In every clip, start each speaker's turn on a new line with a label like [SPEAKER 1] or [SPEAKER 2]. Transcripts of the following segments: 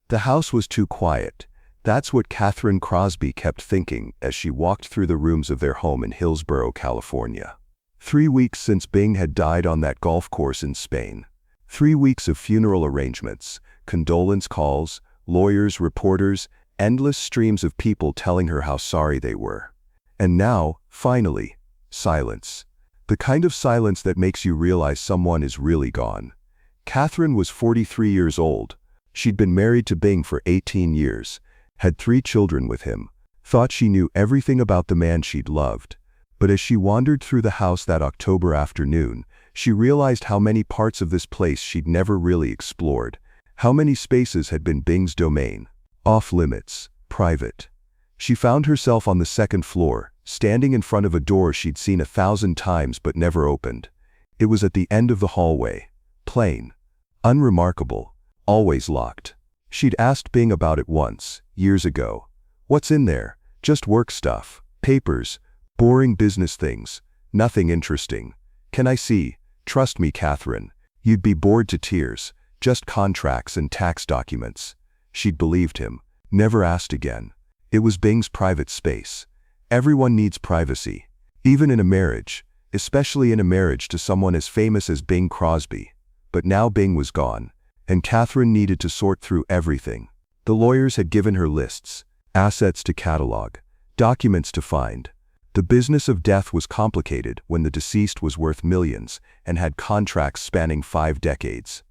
[SPEAKER 1] The house was too quiet. That's what Kathryn Crosby kept thinking as she walked through the rooms of their home in Hillsborough, California. 3 weeks since Bing had died on that golf course in Spain. 3 weeks of funeral arrangements, condolence calls, lawyers, reporters, endless streams of people telling her how sorry they were. And now, finally, silence. The kind of silence that makes you realize someone is really gone. Kathryn was 43 years old. She'd been married to Bing for 18 years, had 3 children with him, thought she knew everything about the man she'd loved. But as she wandered through the house that October afternoon, she realized how many parts of this place she'd never really explored, how many spaces had been Bing's domain, off-limits, private. She found herself on the 2nd floor, standing in front of a door she'd seen 1,000 times but never opened. It was at the end of the hallway, plain, unremarkable, always locked. She'd asked Bing about it once, years ago. "What's in there?" "Just work stuff, papers, boring business things, nothing interesting." "Can I see?" "Trust me, Kathryn, you'd be bored to tears, just contracts and tax documents." She'd believed him, never asked again. It was Bing's private space. Everyone needs privacy, even in a marriage, especially in a marriage to someone as famous as Bing Crosby. But now Bing was gone, and Kathryn needed to sort through everything. The lawyers had given her lists, assets to catalog, documents to find. The business of death was complicated when the deceased was worth millions and had contracts spanning 5 decades.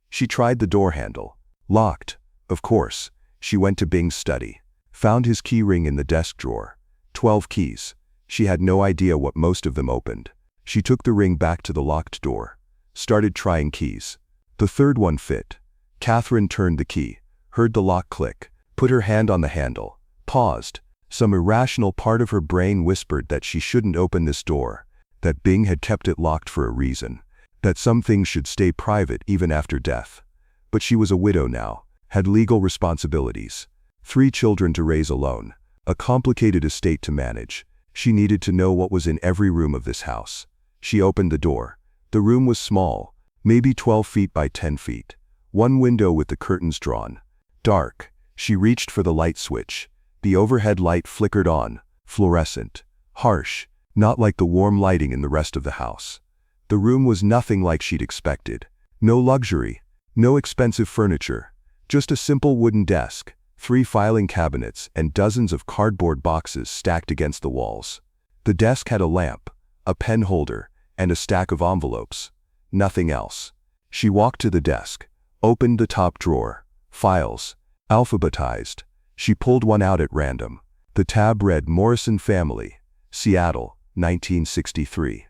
[SPEAKER 1] She tried the door handle. Locked, of course. She went to Bing's study, found his key ring in the desk drawer. 12 keys. She had no idea what most of them opened. She took the ring back to the locked door, started trying keys. The 3rd one fit. Kathryn turned the key, heard the lock click, put her hand on the handle, paused. Some irrational part of her brain whispered that she shouldn't open this door, that Bing had kept it locked for a reason, that some things should stay private even after death. But she was a widow now, had legal responsibilities, 3 children to raise alone, a complicated estate to manage. She needed to know what was in every room of this house. She opened the door. The room was small, maybe 12 feet by 10 feet. One window with the curtains drawn. Dark. She reached for the light switch. The overhead light flickered on, fluorescent, harsh, not like the warm lighting in the rest of the house. The room was nothing like she'd expected. No luxury, no expensive furniture, just a simple wooden desk, 3 filing cabinets, and dozens of cardboard boxes stacked against the walls. The desk had a lamp, a pen holder, and a stack of envelopes. Nothing else. She walked to the desk, opened the top drawer. Files, alphabetized. She pulled one out at random. The tab read Morrison Family, Seattle, 1963.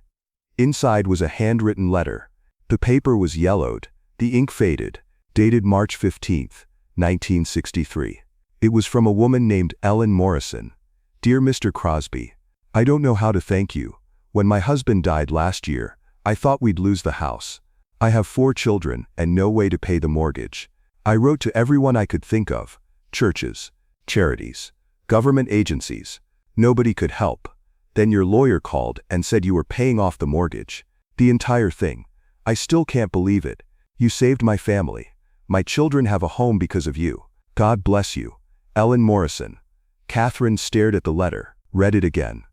[SPEAKER 1] Inside was a handwritten letter. The paper was yellowed, the ink faded, dated March 15, 1963. It was from a woman named Ellen Morrison. "Dear Mr. Crosby, I don't know how to thank you. When my husband died last year, I thought we'd lose the house. I have 4 children and no way to pay the mortgage. I wrote to everyone I could think of, churches, charities, government agencies. Nobody could help. Then your lawyer called and said you were paying off the mortgage. The entire thing. I still can't believe it. You saved my family. My children have a home because of you. God bless you. Ellen Morrison." Kathryn stared at the letter, read it again.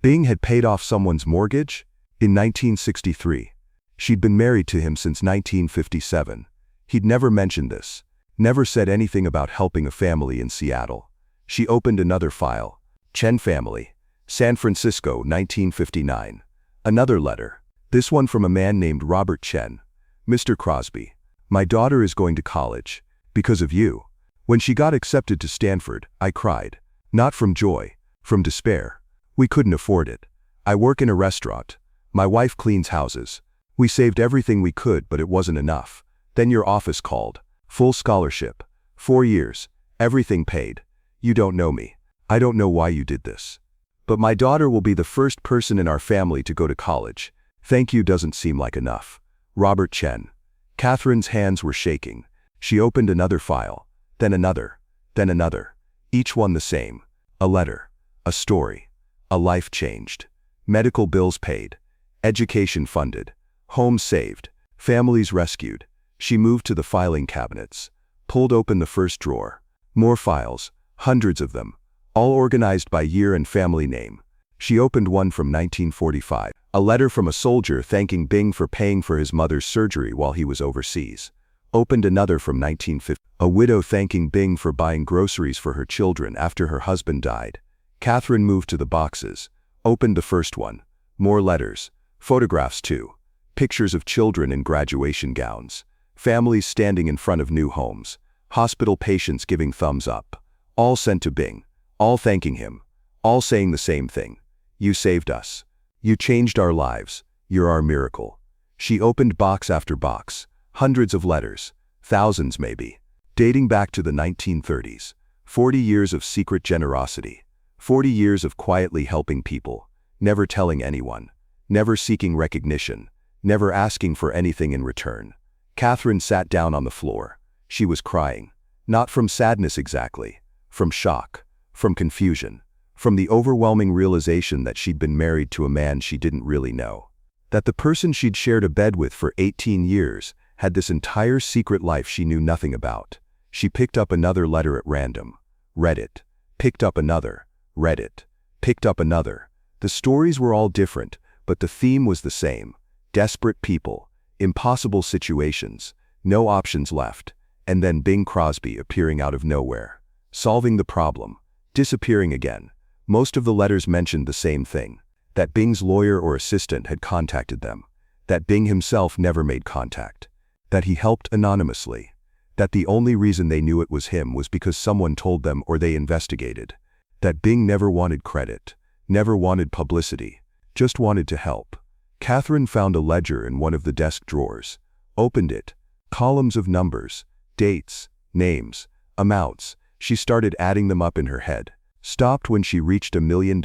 [SPEAKER 1] Bing had paid off someone's mortgage? In 1963. She'd been married to him since 1957. He'd never mentioned this, never said anything about helping a family in Seattle. She opened another file. Chen family, San Francisco, 1959. Another letter. This one from a man named Robert Chen. "Mr. Crosby, my daughter is going to college. Because of you. When she got accepted to Stanford, I cried. Not from joy, from despair. We couldn't afford it. I work in a restaurant. My wife cleans houses. We saved everything we could, but it wasn't enough. Then your office called. Full scholarship. 4 years. Everything paid. You don't know me. I don't know why you did this. But my daughter will be the first person in our family to go to college. Thank you doesn't seem like enough. Robert Chen." Kathryn's hands were shaking. She opened another file, then another, then another. Each one the same. A letter. A story. A life changed. Medical bills paid. Education funded. Homes saved. Families rescued. She moved to the filing cabinets. pulled open the first drawer. More files, hundreds of them, all organized by year and family name. She opened one from 1945, a letter from a soldier thanking Bing for paying for his mother's surgery while he was overseas. Opened another from 1950, a widow thanking Bing for buying groceries for her children after her husband died. Kathryn moved to the boxes, opened the first one. More letters, photographs too, pictures of children in graduation gowns, families standing in front of new homes, hospital patients giving thumbs up, all sent to Bing, all thanking him, all saying the same thing. You saved us. You changed our lives. You're our miracle. She opened box after box, hundreds of letters, thousands maybe, dating back to the 1930s. 40 years of secret generosity, 40 years of quietly helping people, never telling anyone, never seeking recognition, never asking for anything in return. Kathryn sat down on the floor. She was crying, not from sadness exactly, from shock, from confusion, from the overwhelming realization that she'd been married to a man she didn't really know. That the person she'd shared a bed with for 18 years had this entire secret life she knew nothing about. She picked up another letter at random, read it, picked up another, read it, picked up another. The stories were all different, but the theme was the same. Desperate people, impossible situations, no options left, and then Bing Crosby appearing out of nowhere, solving the problem, disappearing again. Most of the letters mentioned the same thing, that Bing's lawyer or assistant had contacted them, that Bing himself never made contact, that he helped anonymously, that the only reason they knew it was him was because someone told them or they investigated, that Bing never wanted credit, never wanted publicity, just wanted to help. Kathryn found a ledger in one of the desk drawers, opened it, columns of numbers, dates, names, amounts. She started adding them up in her head, stopped when she reached $1 million,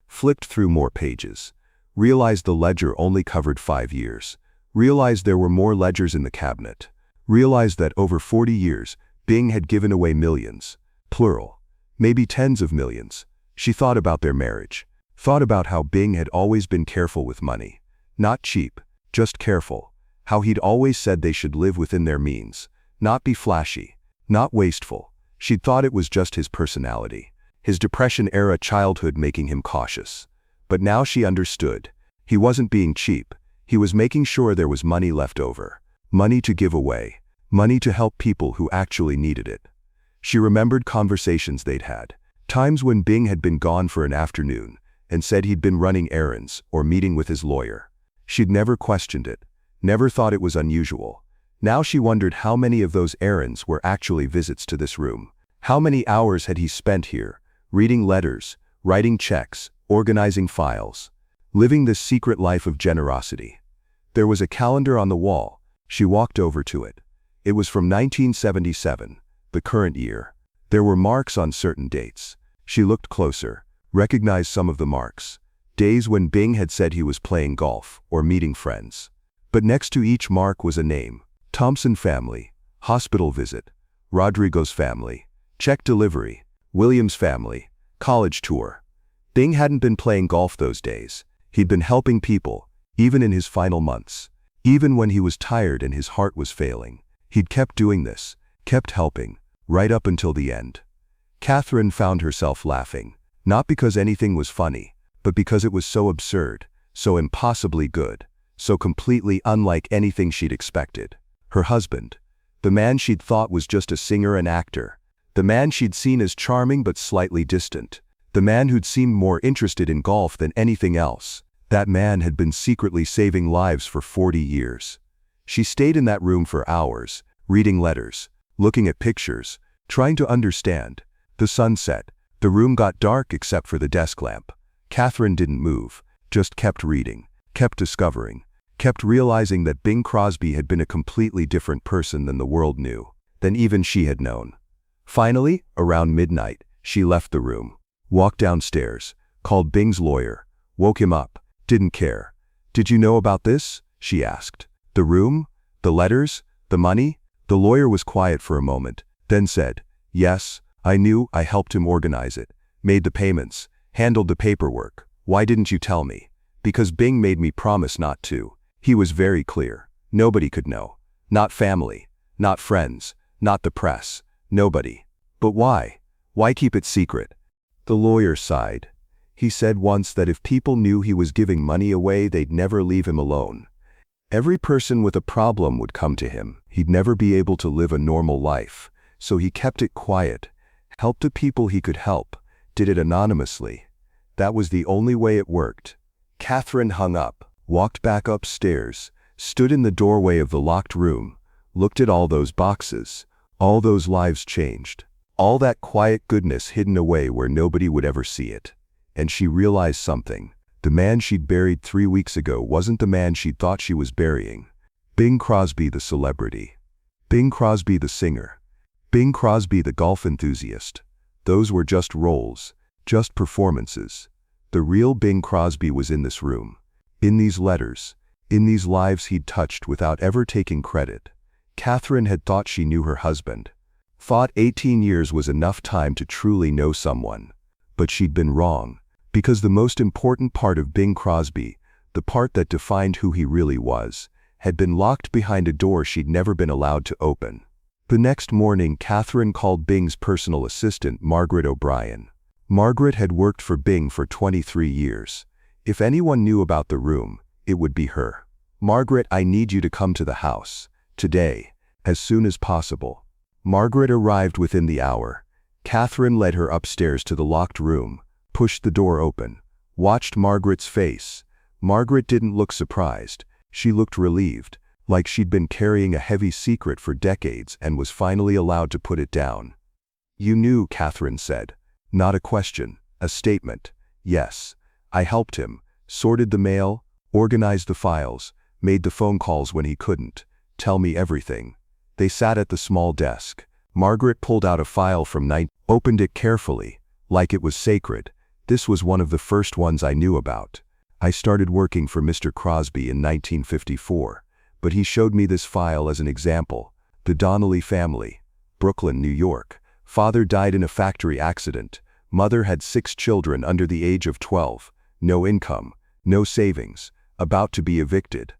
[SPEAKER 1] flipped through more pages, realized the ledger only covered 5 years, realized there were more ledgers in the cabinet, realized that over 40 years, Bing had given away millions, plural, maybe tens of millions. She thought about their marriage, thought about how Bing had always been careful with money, not cheap, just careful, how he'd always said they should live within their means, not be flashy, not wasteful. She'd thought it was just his personality, his Depression-era childhood making him cautious. But now she understood. He wasn't being cheap. He was making sure there was money left over. Money to give away. Money to help people who actually needed it. She remembered conversations they'd had. Times when Bing had been gone for an afternoon and said he'd been running errands or meeting with his lawyer. She'd never questioned it, never thought it was unusual. Now she wondered how many of those errands were actually visits to this room. How many hours had he spent here, reading letters, writing checks, organizing files, living this secret life of generosity. There was a calendar on the wall. She walked over to it. It was from 1977, the current year. There were marks on certain dates. She looked closer, recognized some of the marks. Days when Bing had said he was playing golf or meeting friends. But next to each mark was a name. Thompson family, hospital visit, Rodrigo's family, check delivery, Williams family, college tour. Bing hadn't been playing golf those days. He'd been helping people, even in his final months. Even when he was tired and his heart was failing. He'd kept doing this, kept helping, right up until the end. Kathryn found herself laughing, not because anything was funny, but because it was so absurd, so impossibly good, so completely unlike anything she'd expected. Her husband, the man she'd thought was just a singer and actor, the man she'd seen as charming but slightly distant, the man who'd seemed more interested in golf than anything else, that man had been secretly saving lives for 40 years. She stayed in that room for hours, reading letters, looking at pictures, trying to understand. The sun set. The room got dark except for the desk lamp. Kathryn didn't move, just kept reading, kept discovering, kept realizing that Bing Crosby had been a completely different person than the world knew, than even she had known. Finally, around midnight, she left the room, walked downstairs, called Bing's lawyer, woke him up, didn't care. "Did you know about this?" she asked. "The room? The letters? The money?" The lawyer was quiet for a moment, then said, "Yes, I knew. I helped him organize it, made the payments, handled the paperwork. Why didn't you tell me?" "Because Bing made me promise not to. He was very clear. Nobody could know. Not family, not friends, Not the press. Nobody. But why? Why keep it secret? The lawyer sighed. He said once that if people knew he was giving money away, they'd never leave him alone. Every person with a problem would come to him. He'd never be able to live a normal life. So he kept it quiet, helped the people he could help, did it anonymously. That was the only way it worked. Kathryn hung up, walked back upstairs, stood in the doorway of the locked room, looked at all those boxes, all those lives changed, all that quiet goodness hidden away where nobody would ever see it. And she realized something. The man she'd buried 3 weeks ago wasn't the man she'd thought she was burying. Bing Crosby the celebrity. Bing Crosby the singer. Bing Crosby the golf enthusiast. Those were just roles, just performances. The real Bing Crosby was in this room, in these letters, in these lives he'd touched without ever taking credit. Kathryn had thought she knew her husband, thought 18 years was enough time to truly know someone. But she'd been wrong, because the most important part of Bing Crosby, the part that defined who he really was, had been locked behind a door she'd never been allowed to open. The next morning, Kathryn called Bing's personal assistant, Margaret O'Brien. Margaret had worked for Bing for 23 years. If anyone knew about the room, it would be her. "Margaret, I need you to come to the house. Today. As soon as possible." Margaret arrived within the hour. Kathryn led her upstairs to the locked room, pushed the door open, watched Margaret's face. Margaret didn't look surprised. She looked relieved, like she'd been carrying a heavy secret for decades and was finally allowed to put it down. "You knew," Kathryn said. Not a question, a statement. "Yes. I helped him, sorted the mail, organized the files, made the phone calls when he couldn't. Tell me everything." They sat at the small desk. Margaret pulled out a file from opened it carefully, like it was sacred. "This was one of the first ones I knew about. I started working for Mr. Crosby in 1954, but he showed me this file as an example. The Donnelly family, Brooklyn, New York. Father died in a factory accident. Mother had 6 children under the age of 12. No income, no savings, about to be evicted.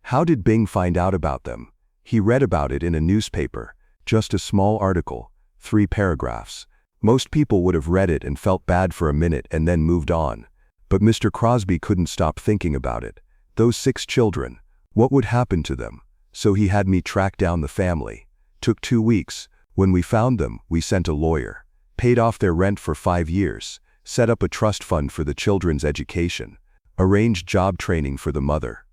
[SPEAKER 1] How did Bing find out about them? He read about it in a newspaper, just a small article, 3 paragraphs. Most people would have read it and felt bad for a minute and then moved on. But Mr. Crosby couldn't stop thinking about it. Those 6 children, what would happen to them? So he had me track down the family. Took 2 weeks. When we found them, we sent a lawyer, paid off their rent for 5 years, set up a trust fund for the children's education, arranged job training for the mother.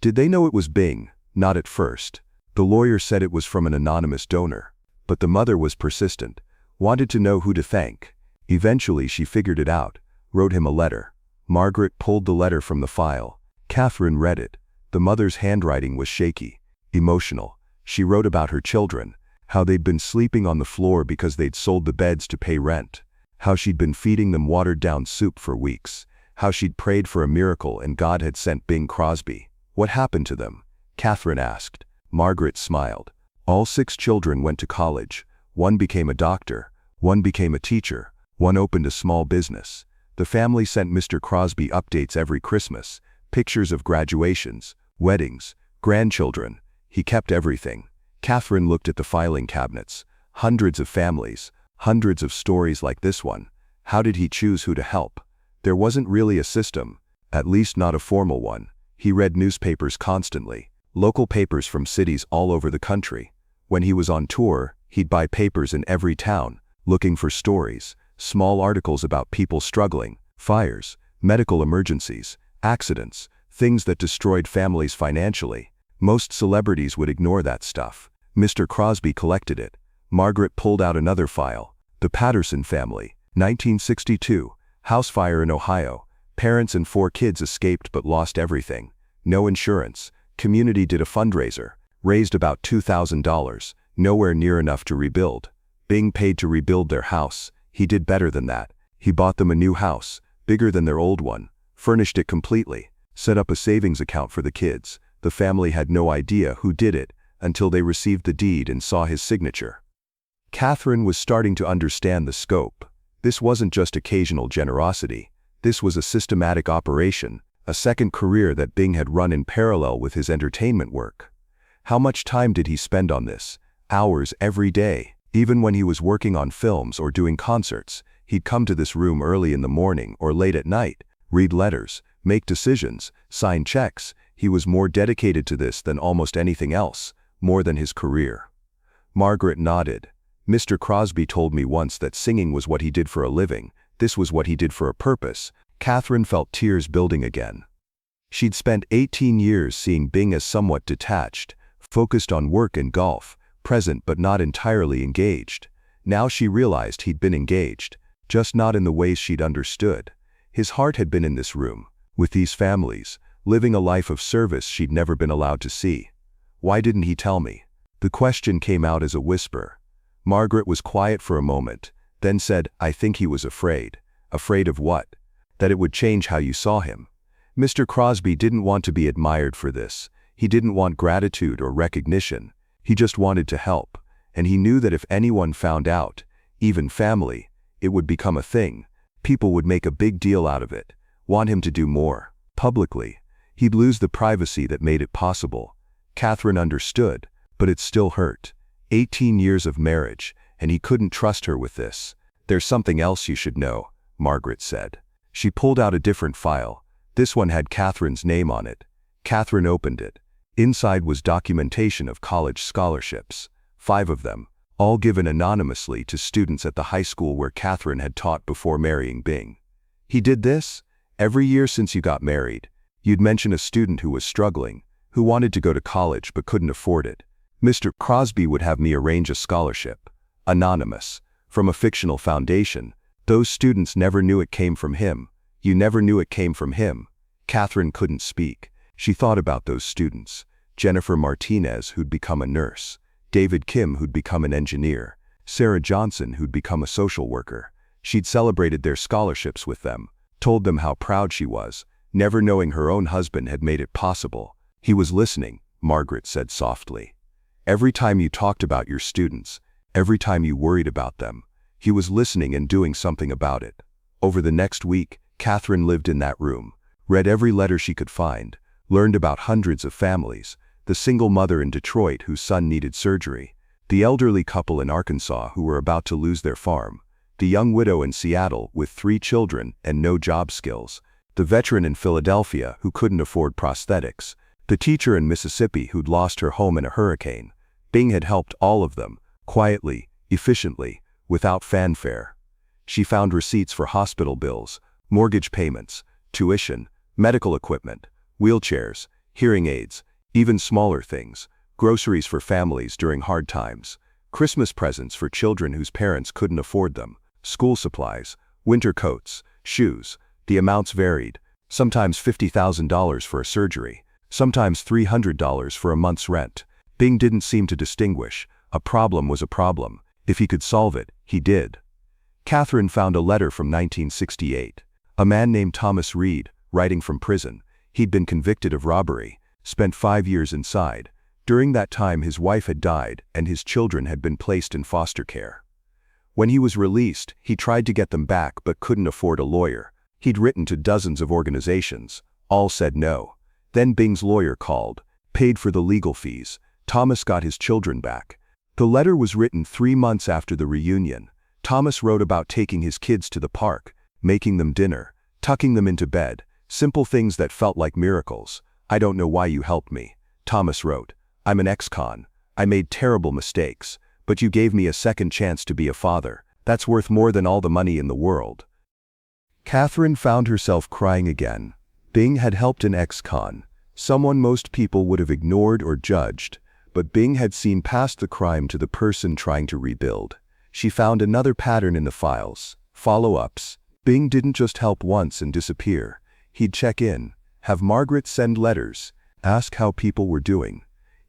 [SPEAKER 1] Did they know it was Bing? Not at first. The lawyer said it was from an anonymous donor. But the mother was persistent, wanted to know who to thank. Eventually she figured it out, wrote him a letter. Margaret pulled the letter from the file. Kathryn read it. The mother's handwriting was shaky, emotional. She wrote about her children, how they'd been sleeping on the floor because they'd sold the beds to pay rent, how she'd been feeding them watered-down soup for weeks, how she'd prayed for a miracle and God had sent Bing Crosby. "What happened to them?" Kathryn asked. Margaret smiled. "All 6 children went to college. One became a doctor, one became a teacher, one opened a small business. The family sent Mr. Crosby updates every Christmas, pictures of graduations, weddings, grandchildren. He kept everything." Kathryn looked at the filing cabinets. Hundreds of families, hundreds of stories like this one. How did he choose who to help? There wasn't really a system, at least not a formal one. He read newspapers constantly, local papers from cities all over the country. When he was on tour, he'd buy papers in every town, looking for stories, small articles about people struggling, fires, medical emergencies, accidents, things that destroyed families financially. Most celebrities would ignore that stuff. Mr. Crosby collected it. Margaret pulled out another file. The Patterson family, 1962, house fire in Ohio. Parents and 4 kids escaped but lost everything. No insurance. Community did a fundraiser, raised about $2,000, nowhere near enough to rebuild. Bing paid to rebuild their house. He did better than that. He bought them a new house, bigger than their old one, furnished it completely, set up a savings account for the kids. The family had no idea who did it until they received the deed and saw his signature. Kathryn was starting to understand the scope. This wasn't just occasional generosity. This was a systematic operation, a second career that Bing had run in parallel with his entertainment work. How much time did he spend on this? hours every day. Even when he was working on films or doing concerts, he'd come to this room early in the morning or late at night, read letters, make decisions, sign checks. He was more dedicated to this than almost anything else, more than his career. Margaret nodded. Mr. Crosby told me once that singing was what he did for a living. This was what he did for a purpose. Kathryn felt tears building again. She'd spent 18 years seeing Bing as somewhat detached, focused on work and golf, present but not entirely engaged. Now she realized he'd been engaged, just not in the ways she'd understood. His heart had been in this room, with these families, living a life of service she'd never been allowed to see. Why didn't he tell me? The question came out as a whisper. Margaret was quiet for a moment, then said, I think he was afraid. Afraid of what? That it would change how you saw him. Mr. Crosby didn't want to be admired for this. He didn't want gratitude or recognition. He just wanted to help, and he knew that if anyone found out, even family, it would become a thing. People would make a big deal out of it, want him to do more, publicly. He'd lose the privacy that made it possible. Kathryn understood, but it still hurt. 18 years of marriage, and he couldn't trust her with this. There's something else you should know, Margaret said. She pulled out a different file. This one had Kathryn's name on it. Kathryn opened it. Inside was documentation of college scholarships, 5 of them, all given anonymously to students at the high school where Kathryn had taught before marrying Bing. He did this? Every year since you got married, you'd mention a student who was struggling, who wanted to go to college but couldn't afford it. Mr. Crosby would have me arrange a scholarship, anonymous, from a fictional foundation. Those students never knew it came from him. You never knew it came from him. Kathryn couldn't speak. She thought about those students. Jennifer Martinez, who'd become a nurse. David Kim, who'd become an engineer. Sarah Johnson, who'd become a social worker. She'd celebrated their scholarships with them, told them how proud she was, never knowing her own husband had made it possible. He was listening, Margaret said softly. Every time you talked about your students, every time you worried about them, he was listening and doing something about it. Over the next week, Kathryn lived in that room, read every letter she could find, learned about hundreds of families, the single mother in Detroit whose son needed surgery, the elderly couple in Arkansas who were about to lose their farm, the young widow in Seattle with 3 children and no job skills, the veteran in Philadelphia who couldn't afford prosthetics, the teacher in Mississippi who'd lost her home in a hurricane. Bing had helped all of them, quietly, efficiently, without fanfare. She found receipts for hospital bills, mortgage payments, tuition, medical equipment, wheelchairs, hearing aids, even smaller things, groceries for families during hard times, Christmas presents for children whose parents couldn't afford them, school supplies, winter coats, shoes. The amounts varied, sometimes $50,000 for a surgery, sometimes $300 for a month's rent. Bing didn't seem to distinguish. A problem was a problem. If he could solve it, he did. Kathryn found a letter from 1968. A man named Thomas Reed, writing from prison. He'd been convicted of robbery, spent 5 years inside. During that time his wife had died and his children had been placed in foster care. When he was released, he tried to get them back but couldn't afford a lawyer. He'd written to dozens of organizations. All said no. Then Bing's lawyer called, paid for the legal fees. Thomas got his children back. The letter was written 3 months after the reunion. Thomas wrote about taking his kids to the park, making them dinner, tucking them into bed, simple things that felt like miracles. I don't know why you helped me. Thomas wrote, I'm an ex-con. I made terrible mistakes, but you gave me a second chance to be a father. That's worth more than all the money in the world. Kathryn found herself crying again. Bing had helped an ex-con, someone most people would have ignored or judged, but Bing had seen past the crime to the person trying to rebuild. She found another pattern in the files, follow-ups. Bing didn't just help once and disappear. He'd check in, have Margaret send letters, ask how people were doing.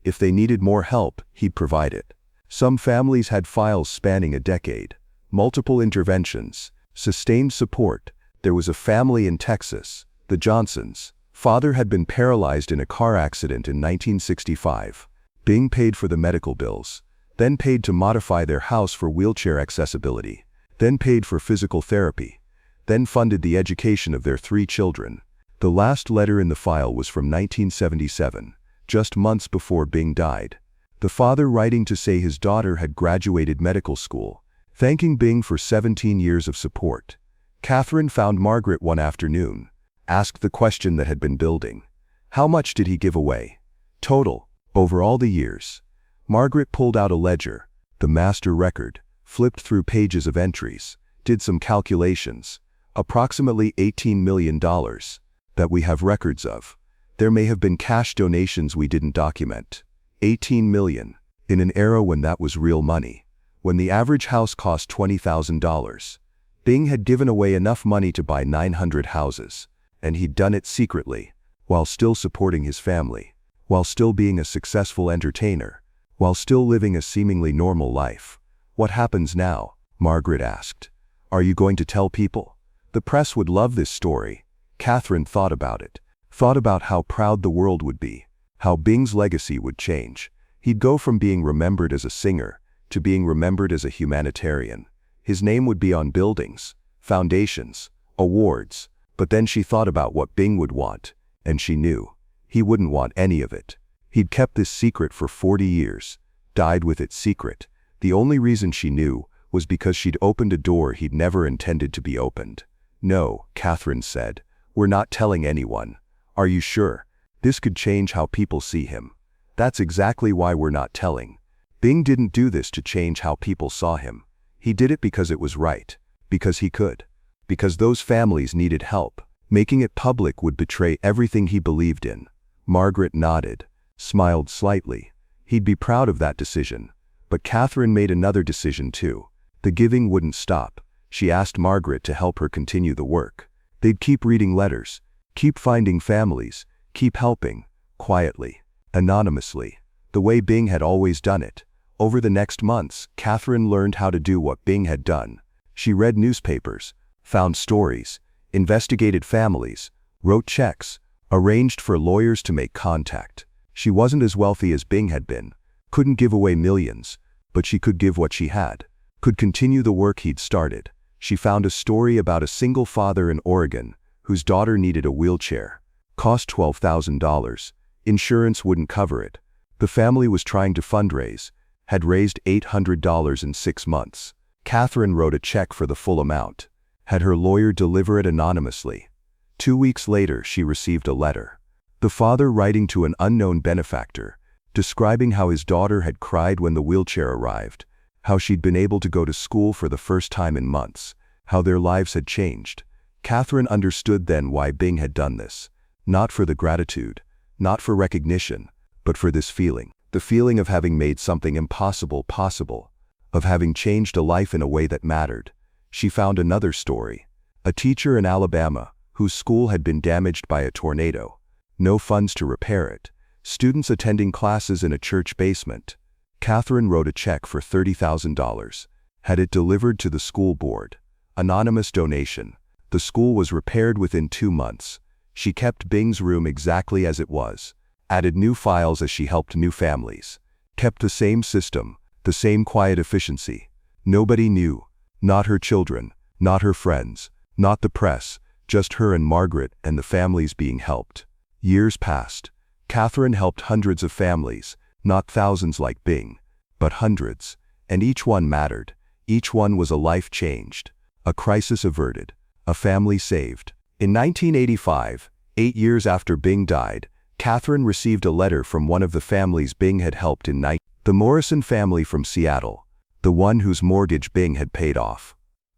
[SPEAKER 1] If they needed more help, he'd provide it. Some families had files spanning a decade, multiple interventions, sustained support. There was a family in Texas, the Johnsons. Father had been paralyzed in a car accident in 1965. Bing paid for the medical bills, then paid to modify their house for wheelchair accessibility, then paid for physical therapy, then funded the education of their 3 children. The last letter in the file was from 1977, just months before Bing died. The father writing to say his daughter had graduated medical school, thanking Bing for 17 years of support. Kathryn found Margaret one afternoon, asked the question that had been building. How much did he give away? Total, over all the years. Margaret pulled out a ledger, the master record, flipped through pages of entries, did some calculations. Approximately $18 million that we have records of. There may have been cash donations we didn't document. 18 million, in an era when that was real money, when the average house cost $20,000. Bing had given away enough money to buy 900 houses, and he'd done it secretly, while still supporting his family, while still being a successful entertainer, while still living a seemingly normal life. What happens now? Margaret asked. Are you going to tell people? The press would love this story. Kathryn thought about it, thought about how proud the world would be, how Bing's legacy would change. He'd go from being remembered as a singer to being remembered as a humanitarian. His name would be on buildings, foundations, awards. But then she thought about what Bing would want, and she knew he wouldn't want any of it. He'd kept this secret for 40 years, died with it secret. The only reason she knew was because she'd opened a door he'd never intended to be opened. No, Kathryn said, we're not telling anyone. Are you sure? This could change how people see him. That's exactly why we're not telling. Bing didn't do this to change how people saw him. He did it because it was right, because he could, because those families needed help. Making it public would betray everything he believed in. Margaret nodded, smiled slightly. He'd be proud of that decision. But Kathryn made another decision too. The giving wouldn't stop. She asked Margaret to help her continue the work. They'd keep reading letters, keep finding families, keep helping, quietly, anonymously, the way Bing had always done it. Over the next months, Kathryn learned how to do what Bing had done. She read newspapers, found stories, investigated families, wrote checks, arranged for lawyers to make contact. She wasn't as wealthy as Bing had been, couldn't give away millions, but she could give what she had, could continue the work he'd started. She found a story about a single father in Oregon whose daughter needed a wheelchair. Cost $12,000. Insurance wouldn't cover it. The family was trying to fundraise, had raised $800 in 6 months. Kathryn wrote a check for the full amount, had her lawyer deliver it anonymously. 2 weeks later, she received a letter. The father writing to an unknown benefactor, describing how his daughter had cried when the wheelchair arrived, how she'd been able to go to school for the first time in months, how their lives had changed. Kathryn understood then why Bing had done this. Not for the gratitude, not for recognition, but for this feeling. The feeling of having made something impossible possible, of having changed a life in a way that mattered. She found another story. A teacher in Alabama, whose school had been damaged by a tornado. No funds to repair it. Students attending classes in a church basement. Kathryn wrote a check for $30,000, had it delivered to the school board. Anonymous donation. The school was repaired within 2 months. She kept Bing's room exactly as it was, added new files as she helped new families, kept the same system, the same quiet efficiency. Nobody knew, not her children, not her friends, not the press, just her and Margaret and the families being helped. Years passed. Kathryn helped hundreds of families, not thousands like Bing, but hundreds, and each one mattered. Each one was a life changed, a crisis averted, a family saved. In 1985, 8 years after Bing died, Kathryn received a letter from one of the families Bing had helped in the Morrison family from Seattle, the one whose mortgage Bing had paid off.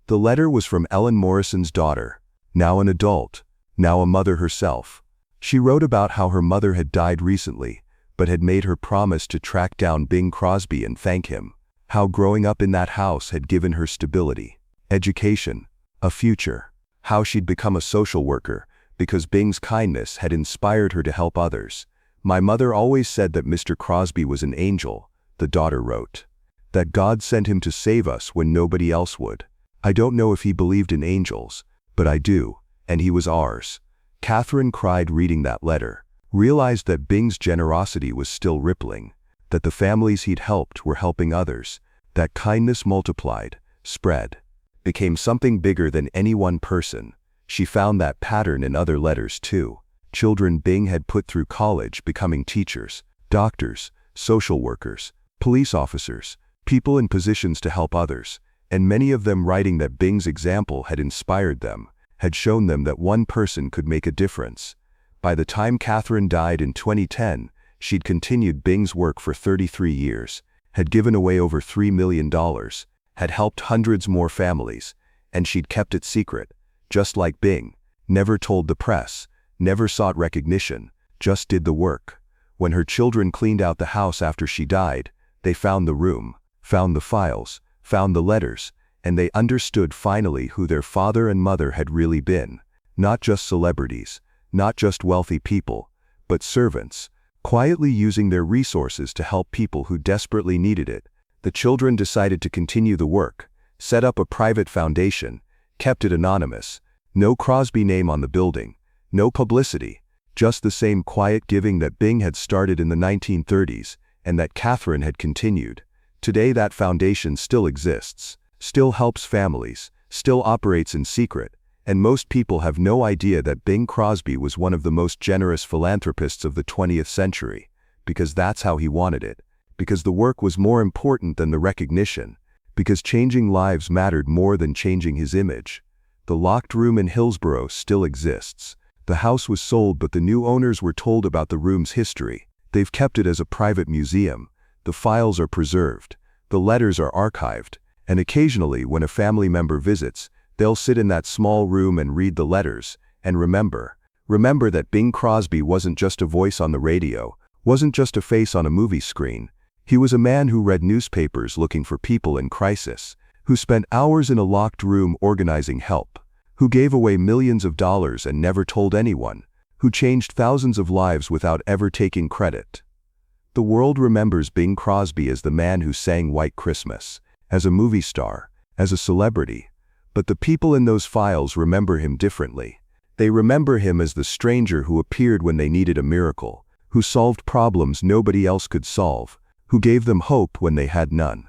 [SPEAKER 1] The letter was from Ellen Morrison's daughter, now an adult, now a mother herself. She wrote about how her mother had died recently, but had made her promise to track down Bing Crosby and thank him. How growing up in that house had given her stability, education, a future. How she'd become a social worker because Bing's kindness had inspired her to help others. My mother always said that Mr. Crosby was an angel, the daughter wrote. That God sent him to save us when nobody else would. I don't know if he believed in angels, but I do, and he was ours. Kathryn cried reading that letter, realized that Bing's generosity was still rippling, that the families he'd helped were helping others, that kindness multiplied, spread, became something bigger than any one person. She found that pattern in other letters too. Children Bing had put through college becoming teachers, doctors, social workers, police officers, people in positions to help others, and many of them writing that Bing's example had inspired them, had shown them that one person could make a difference. By the time Kathryn died in 2010, she'd continued Bing's work for 33 years, had given away over $3 million, had helped hundreds more families, and she'd kept it secret, just like Bing, never told the press, never sought recognition, just did the work. When her children cleaned out the house after she died, they found the room, found the files, found the letters, and they understood finally who their father and mother had really been. Not just celebrities, not just wealthy people, but servants, quietly using their resources to help people who desperately needed it. The children decided to continue the work, set up a private foundation, kept it anonymous, no Crosby name on the building, no publicity, just the same quiet giving that Bing had started in the 1930s and that Kathryn had continued. Today that foundation still exists, still helps families, still operates in secret, and most people have no idea that Bing Crosby was one of the most generous philanthropists of the 20th century, because that's how he wanted it, because the work was more important than the recognition, because changing lives mattered more than changing his image. The locked room in Hillsborough still exists. The house was sold, but the new owners were told about the room's history. They've kept it as a private museum. The files are preserved. The letters are archived. And occasionally, when a family member visits, they'll sit in that small room and read the letters, and remember that Bing Crosby wasn't just a voice on the radio, wasn't just a face on a movie screen. He was a man who read newspapers looking for people in crisis, who spent hours in a locked room organizing help, who gave away millions of dollars and never told anyone, who changed thousands of lives without ever taking credit. The world remembers Bing Crosby as the man who sang White Christmas, as a movie star, as a celebrity. But the people in those files remember him differently. They remember him as the stranger who appeared when they needed a miracle, who solved problems nobody else could solve, who gave them hope when they had none.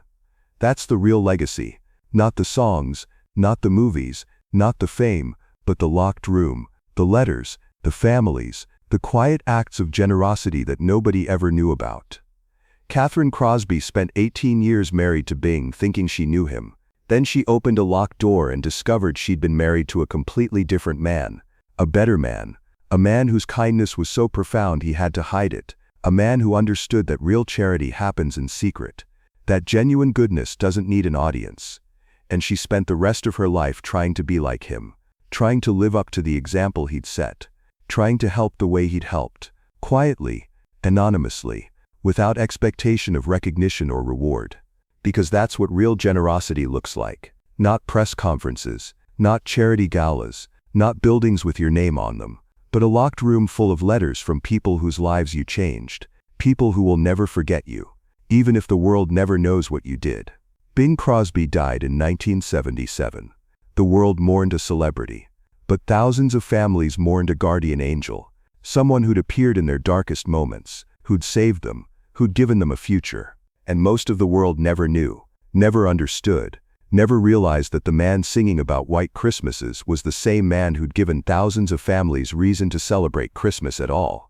[SPEAKER 1] That's the real legacy, not the songs, not the movies, not the fame, but the locked room, the letters, the families, the quiet acts of generosity that nobody ever knew about. Kathryn Crosby spent 18 years married to Bing, thinking she knew him. Then she opened a locked door and discovered she'd been married to a completely different man, a better man, a man whose kindness was so profound he had to hide it, a man who understood that real charity happens in secret, that genuine goodness doesn't need an audience. And she spent the rest of her life trying to be like him, trying to live up to the example he'd set, trying to help the way he'd helped, quietly, anonymously, without expectation of recognition or reward. Because that's what real generosity looks like. Not press conferences, not charity galas, not buildings with your name on them, but a locked room full of letters from people whose lives you changed, people who will never forget you, even if the world never knows what you did. Bing Crosby died in 1977. The world mourned a celebrity, but thousands of families mourned a guardian angel, someone who'd appeared in their darkest moments, who'd saved them, who'd given them a future. And most of the world never knew, never understood, never realized that the man singing about white Christmases was the same man who'd given thousands of families reason to celebrate Christmas at all.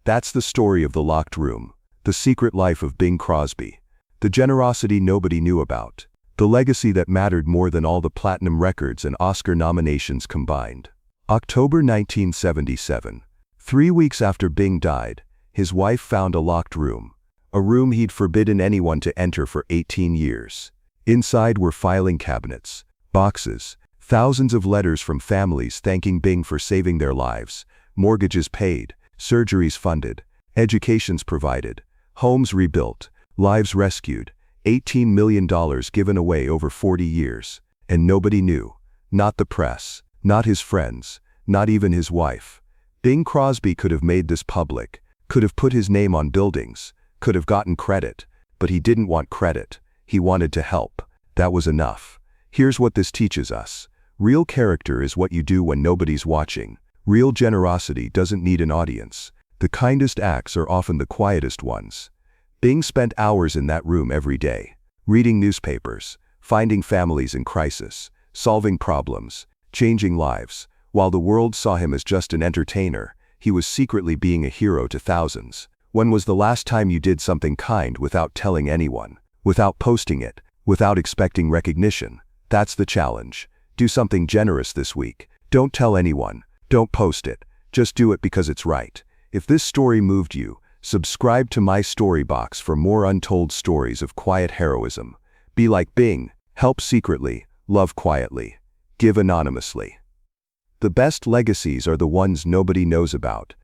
[SPEAKER 1] That's the story of the locked room, the secret life of Bing Crosby, the generosity nobody knew about, the legacy that mattered more than all the platinum records and Oscar nominations combined. October 1977. 3 weeks after Bing died, his wife found a locked room. A room he'd forbidden anyone to enter for 18 years. Inside were filing cabinets, boxes, thousands of letters from families thanking Bing for saving their lives, mortgages paid, surgeries funded, educations provided, homes rebuilt, lives rescued, $18 million given away over 40 years. And nobody knew, not the press, not his friends, not even his wife. Bing Crosby could have made this public, could have put his name on buildings, could have gotten credit, but he didn't want credit. He wanted to help. That was enough. Here's what this teaches us. Real character is what you do when nobody's watching. Real generosity doesn't need an audience. The kindest acts are often the quietest ones. Bing spent hours in that room every day, reading newspapers, finding families in crisis, solving problems, changing lives. While the world saw him as just an entertainer, he was secretly being a hero to thousands. When was the last time you did something kind without telling anyone, without posting it, without expecting recognition? That's the challenge. Do something generous this week. Don't tell anyone. Don't post it. Just do it because it's right. If this story moved you, subscribe to my story box for more untold stories of quiet heroism. Be like Bing. Help secretly, love quietly, give anonymously. The best legacies are the ones nobody knows about.